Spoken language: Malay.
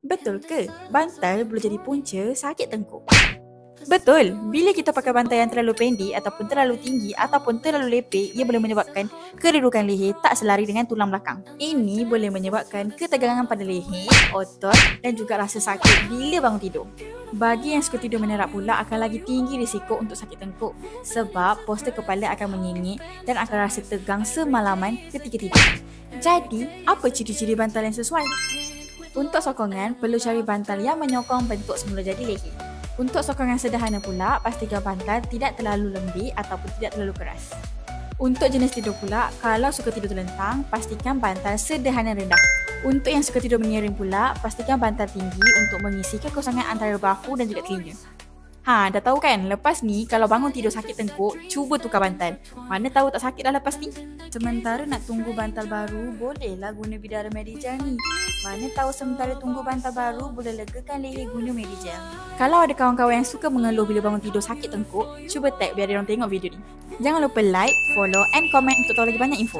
Betul ke? Bantal boleh jadi punca sakit tengkuk. Betul, bila kita pakai bantal yang terlalu pendek ataupun terlalu tinggi ataupun terlalu lepek, ia boleh menyebabkan kedudukan leher tak selari dengan tulang belakang. Ini boleh menyebabkan ketegangan pada leher, otot dan juga rasa sakit bila bangun tidur. Bagi yang suka tidur menerap pula akan lagi tinggi risiko untuk sakit tengkuk sebab postur kepala akan menyengit dan akan rasa tegang semalaman ketika tidur. Jadi, apa ciri-ciri bantal yang sesuai? Untuk sokongan, perlu cari bantal yang menyokong bentuk semula jadi leher. Untuk sokongan sederhana pula, pastikan bantal tidak terlalu lembik ataupun tidak terlalu keras. Untuk jenis tidur pula, kalau suka tidur terlentang, pastikan bantal sederhana rendah. Untuk yang suka tidur menyiring pula, pastikan bantal tinggi untuk mengisi kekosongan antara bahu dan juga telinga. Dah tahu kan? Lepas ni, kalau bangun tidur sakit tengkuk, cuba tukar bantal. Mana tahu tak sakit dah lepas ni. Sementara nak tunggu bantal baru, bolehlah guna bidara Medijel ni. Mana tahu sementara tunggu bantal baru, boleh legakan leher guna Medijel. Kalau ada kawan-kawan yang suka mengeluh bila bangun tidur sakit tengkuk, cuba tag biar diorang tengok video ni. Jangan lupa like, follow and comment untuk tahu lagi banyak info.